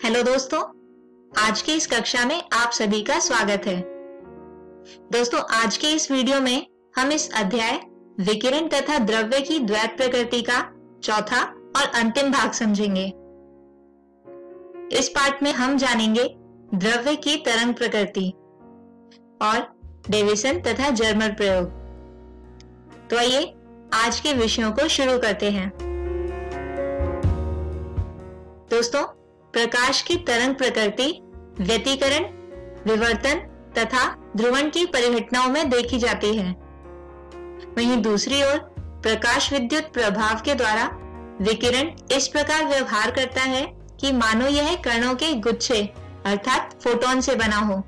Hello दोस्तों, आज की इस कक्षा में आप सभी का स्वागत है। दोस्तों, आज के इस वीडियो में हम इस अध्याय विकिरण तथा द्रव्य की द्वैत प्रकृति का चौथा और अंतिम भाग समझेंगे। इस पाठ में हम जानेंगे द्रव्य की तरंग प्रकृति और डेविसन तथा जर्मर प्रयोग। तो आइए आज के विषयों को शुरू करते हैं। दोस्तों, प्रकाश की तरंग प्रकृति व्यतिकरण, विवर्तन तथा ध्रुवण की परिघटनाओं में देखी जाती है। वहीं दूसरी ओर प्रकाश विद्युत प्रभाव के द्वारा विकिरण इस प्रकार व्यवहार करता है कि मानो यह कणों के गुच्छे अर्थात फोटोन से बना हो।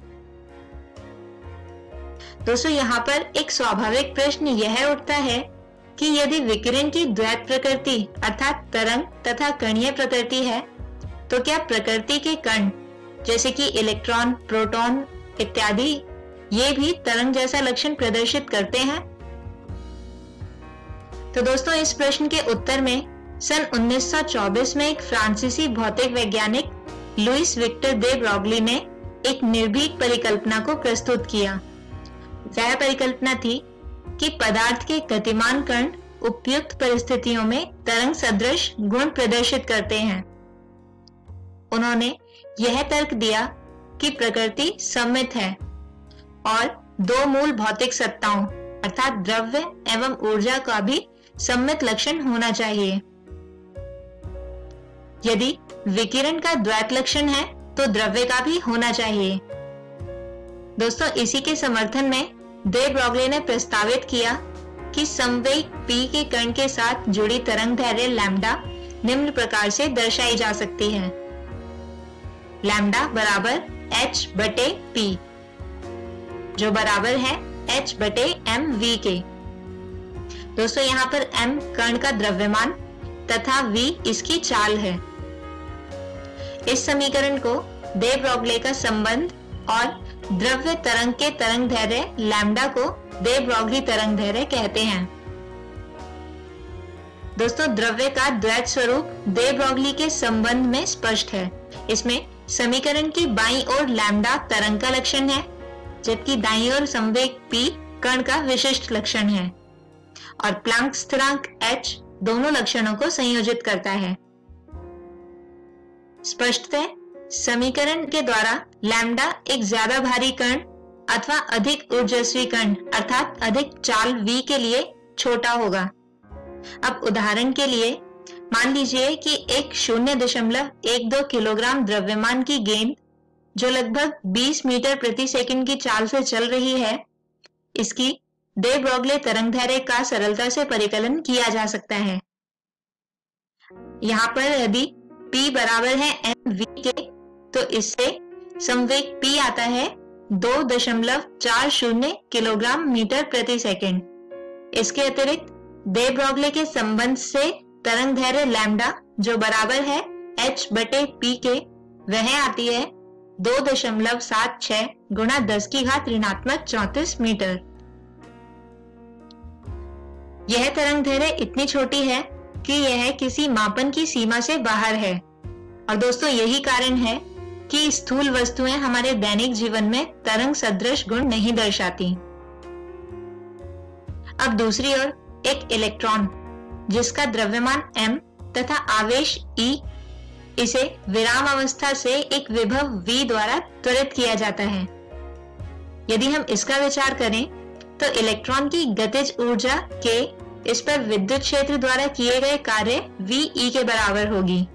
दोस्तों, यहाँ पर एक स्वाभाविक प्रश्न यह उठता है कि यदि विकिरण की द्वैत प्रकृति अर्थात तरंग तथा कणीय प्रकृति है, तो क्या प्रकृति के कण जैसे कि इलेक्ट्रॉन, प्रोटॉन इत्यादि ये भी तरंग जैसा लक्षण प्रदर्शित करते हैं? तो दोस्तों, इस प्रश्न के उत्तर में सन 1924 में एक फ्रांसीसी भौतिक वैज्ञानिक लुइस विक्टर दे ब्रॉगली ने एक निर्भीक परिकल्पना को प्रस्तुत किया। वह परिकल्पना थी कि पदार्थ के गतिमान कण उपयुक्त परिस्थितियों में तरंग सदृश गुण प्रदर्शित करते हैं। उन्होंने यह तर्क दिया कि प्रकृति सममित है और दो मूल भौतिक सत्ताओं अर्थात द्रव्य एवं ऊर्जा का भी सममित लक्षण होना चाहिए। यदि विकिरण का द्वैत लक्षण है तो द्रव्य का भी होना चाहिए। दोस्तों, इसी के समर्थन में दे ब्रॉगली ने प्रस्तावित किया कि संवेग P के कण के साथ जुड़ी तरंग दैर्घ्य लैम्डा निम्न प्रकार से दर्शाई जा सकती है। लैम्डा बराबर h/p, जो बराबर है h/mv के। दोस्तों, यहाँ पर m कण का द्रव्यमान तथा v इसकी चाल है। इस समीकरण को दे ब्रॉगली का संबंध और द्रव्य तरंग के तरंग दैर्घ्य लैम्डा को दे ब्रॉगली तरंग दैर्घ्य कहते हैं। दोस्तों, द्रव्य का द्वैत स्वरूप दे ब्रॉगली के संबंध में स्पष्ट है। इसमें समीकरण की बाईं ओर लैम्डा तरंग का लक्षण है, जबकि दाईं ओर संवेग P कण का विशिष्ट लक्षण है और प्लैंक स्थिरांक h दोनों लक्षणों को संयोजित करता है। स्पष्टतः समीकरण के द्वारा लैम्डा एक ज्यादा भारी कण अथवा अधिक ऊर्जस्वी कण अर्थात अधिक चाल V के लिए छोटा होगा। अब उदाहरण के लिए मान लीजिए कि एक 0.12 किलोग्राम द्रव्यमान की गेंद जो लगभग 20 मीटर प्रति सेकंड की चाल से चल रही है, इसकी दे ब्रॉगली तरंगदैर्घ्य का सरलता से परिकलन किया जा सकता है। यहाँ पर यदि P बराबर है mv के, तो इससे संवेग P आता है 2.40 किलोग्राम मीटर प्रति सेकंड। इसके अतिरिक्त दे ब्रॉगली के संबंध से तरंग दैर्घ्य लैम्डा जो बराबर है h/p के, वह आती है 2.76 गुणा 10⁻34 मीटर। यह तरंग दैर्घ्य इतनी छोटी है कि यह किसी मापन की सीमा से बाहर है और दोस्तों, यही कारण है कि स्थूल वस्तुएं हमारे दैनिक जीवन में तरंग सदृश गुण नहीं दर्शाती। अब दूसरी ओर एक इलेक्ट्रॉन जिसका द्रव्यमान m तथा आवेश E, इसे विराम अवस्था से एक विभव V द्वारा त्वरित किया जाता है। यदि हम इसका विचार करें तो इलेक्ट्रॉन की गतिज ऊर्जा K इस पर विद्युत क्षेत्र द्वारा किए गए कार्य VE के बराबर होगी।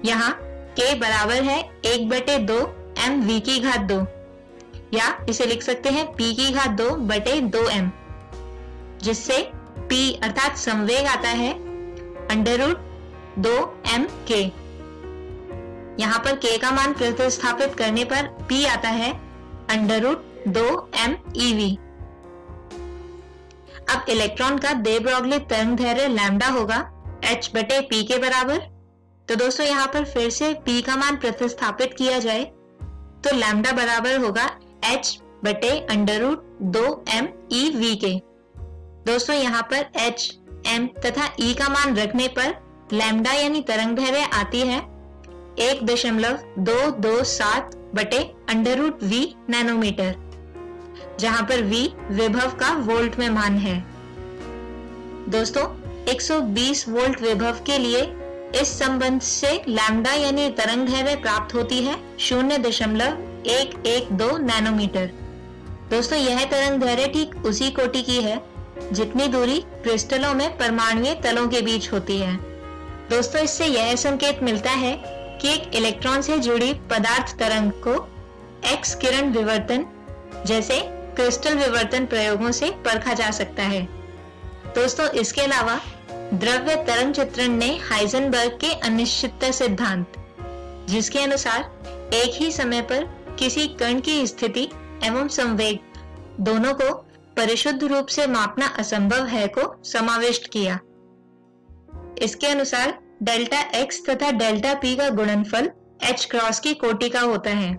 यहाँ K बराबर है 1/2 mv²2 या इसे लिख सकते हैं p²2/2m, जिससे P अर्थात संवेग आता है √2mk। यहाँ पर K का मान प्रतिस्थापित करने पर P आता है √2mev। अब इलेक्ट्रॉन का दे ब्रॉगली तरंग दैर्घ्य लैम्डा होगा h/p के बराबर। तो दोस्तों, यहाँ पर फिर से P का मान प्रतिस्थापित किया जाए तो लैम्डा बराबर होगा h/√2mev के। दोस्तों, यहाँ पर h, m तथा e का मान रखने पर लैम्डा यानी तरंग दैर्घ्य आती है 1.227 बटे √v नैनोमीटर, जहां पर v विभव का वोल्ट में मान है। दोस्तों 120 वोल्ट विभव के लिए इस संबंध से लैम्डा यानी तरंग दैर्घ्य प्राप्त होती है 0.112 नैनोमीटर। दोस्तों यह तरंग दैर्घ्य ठीक उसी कोटि की है जितनी दूरी क्रिस्टलों में परमाणुीय तलों के बीच होती है। दोस्तों इससे यह संकेत मिलता है कि एक इलेक्ट्रॉन से जुड़ी पदार्थ तरंग को एक्स किरण विवर्तन जैसे क्रिस्टल विवर्तन प्रयोगों से परखा जा सकता है। दोस्तों इसके अलावा द्रव्य तरंग चित्रण ने हाइजेनबर्ग के अनिश्चितता सिद्धांत, जिसके अनुसार एक ही समय पर किसी कण की स्थिति एवं संवेग दोनों को परिशुद्ध रूप से मापना असंभव है, को समाविष्ट किया। इसके अनुसार डेल्टा x तथा डेल्टा p का गुणनफल h क्रॉस की कोटि का होता है।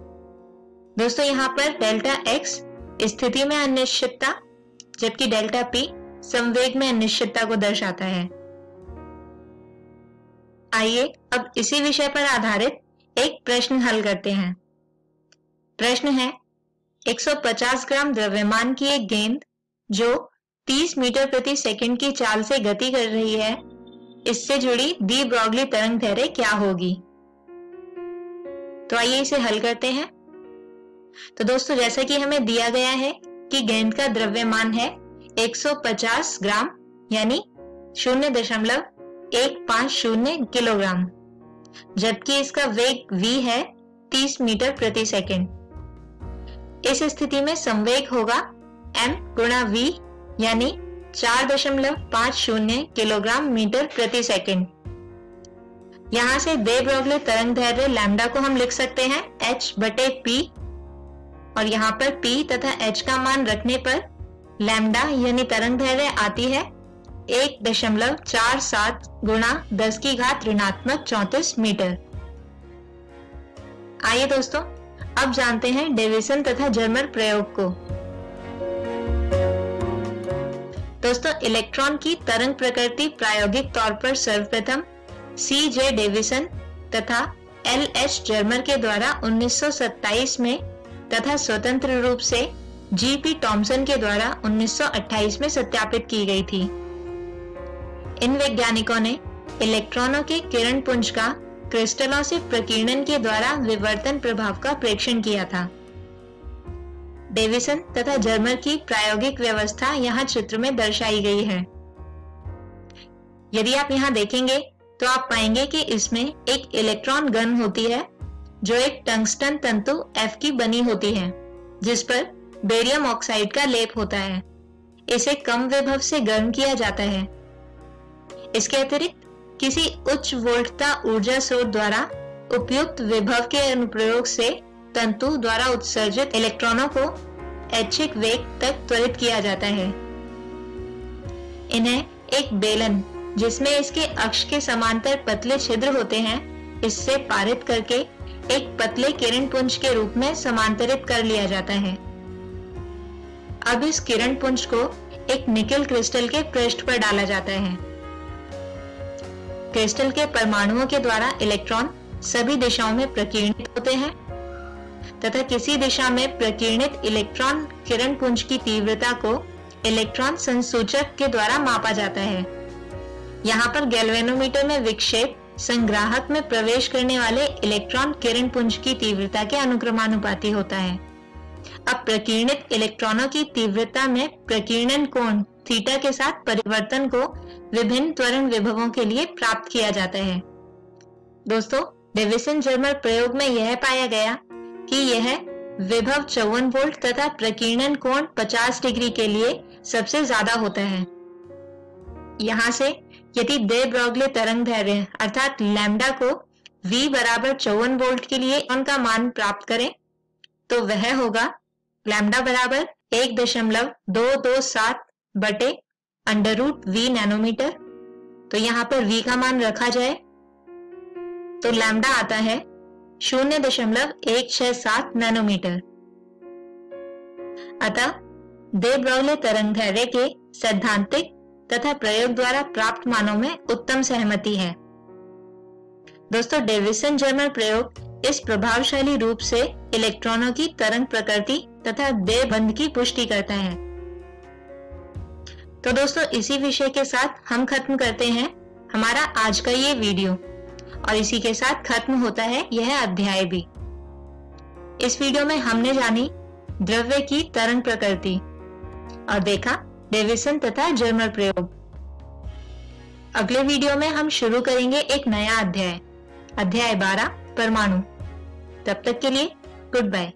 दोस्तों यहाँ पर डेल्टा x स्थिति में अनिश्चितता जबकि डेल्टा p संवेग में अनिश्चितता को दर्शाता है। आइए अब इसी विषय पर आधारित एक प्रश्न हल करते हैं। प्रश्न है 150 ग्राम द्रव्यमान की एक गेंद जो 30 मीटर प्रति सेकंड की चाल से गति कर रही है, इससे जुड़ी डी ब्रॉगली तरंग दैर्घ्य क्या होगी। तो आइए इसे हल करते हैं। तो दोस्तों जैसा कि हमें दिया गया है कि गेंद का द्रव्यमान है 150 ग्राम यानी 0.150 किलोग्राम, जबकि इसका वेग v है 30 मीटर प्रति सेकंड। इस स्थिति में संवेग होगा m गुणा v यानी 4.50 किलोग्राम मीटर प्रति सेकंड। यहां से दे ब्रॉगली तरंग दैर्घ्य लैम्डा को हम लिख सकते हैं h बटे p, और यहाँ पर p तथा h का मान रखने पर लैम्डा यानी तरंग दैर्घ्य आती है 1.47 गुणा 10⁻34 मीटर। आइए दोस्तों अब जानते हैं डेविसन तथा जर्मर प्रयोग को। दोस्तों इलेक्ट्रॉन की तरंग प्रकृति प्रायोगिक तौर पर सर्वप्रथम C.J. डेविसन तथा L.H. जर्मर के द्वारा 1927 में तथा स्वतंत्र रूप से G.P. टॉमसन के द्वारा 1928 में सत्यापित की गई थी। इन वैज्ञानिकों ने इलेक्ट्रॉनों के किरण पुंज का क्रिस्टलों से प्रकीर्णन के द्वारा विवर्तन प्रभाव का प्रेक्षण किया था। डेविसन तथा जर्मर की प्रायोगिक व्यवस्था यहाँ चित्र में दर्शाई गई है। यदि आप यहाँ देखेंगे तो आप पाएंगे कि इसमें एक इलेक्ट्रॉन गन होती है जो एक टंगस्टन तंतु F की बनी होती है, जिस पर बेरियम ऑक्साइड का लेप होता है। इसे कम विभव से गर्म किया जाता है। इसके अतिरिक्त किसी उच्च वोल्टता ऊर्जा स्रोत द्वारा उपयुक्त विभव के अनुप्रयोग से तंतु द्वारा उत्सर्जित इलेक्ट्रॉनों को ऐच्छिक वेग तक त्वरित किया जाता है। इन्हें एक बेलन जिसमें इसके अक्ष के समांतर पतले छिद्र होते हैं, इससे पारित करके एक पतले किरण पुंज के रूप में समांतरित कर लिया जाता है। अब इस किरण पुंज को एक निकेल क्रिस्टल के पृष्ठ पर डाला जाता है। क्रिस्टल के परमाणुओं के द्वारा इलेक्ट्रॉन सभी दिशाओं में प्रकीर्णित होते हैं तथा किसी दिशा में प्रकीर्णित इलेक्ट्रॉन किरण पुंज की तीव्रता को इलेक्ट्रॉन संसूचक के द्वारा मापा जाता है। यहाँ पर गैल्वेनोमीटर में विक्षेप संग्राहक में प्रवेश करने वाले इलेक्ट्रॉन किरण पुंज की तीव्रता के अनुक्रमानुपाती होता है। अब प्रकीर्णित इलेक्ट्रॉनों की तीव्रता में प्रकीर्णन कोण थीटा के साथ परिवर्तन को विभिन्न त्वरण विभवों के लिए प्राप्त किया जाता है। दोस्तों डेविसन जर्मर प्रयोग में यह पाया गया कि यह विभव 54 वोल्ट तथा प्रकीर्णन कोण 50 डिग्री के लिए सबसे ज्यादा होता है। यहाँ से यदि दे ब्रॉगली तरंग दैर्घ्य अर्थात लैम्डा को V बराबर 54 वोल्ट के लिए उनका मान प्राप्त करें तो वह होगा लैम्डा बराबर 1.227 बटे √v नैनोमीटर। तो यहाँ पर V का मान रखा जाए तो लैम्डा आता है 0.167 नैनोमीटर। अतः दे ब्रॉगली तरंग दैर्घ्य के सैद्धांतिक तथा प्रयोग द्वारा प्राप्त मानों में उत्तम सहमति है। दोस्तों, डेविसन जर्मर प्रयोग इस प्रभावशाली रूप से इलेक्ट्रॉनों की तरंग प्रकृति तथा देह बंध की पुष्टि करता है। तो दोस्तों, इसी विषय के साथ हम खत्म करते हैं हमारा आज का ये वीडियो और इसी के साथ खत्म होता है यह अध्याय भी। इस वीडियो में हमने जानी द्रव्य की तरंग प्रकृति और देखा डेविसन तथा जर्मर प्रयोग। अगले वीडियो में हम शुरू करेंगे एक नया अध्याय 12 परमाणु। तब तक के लिए गुड बाय।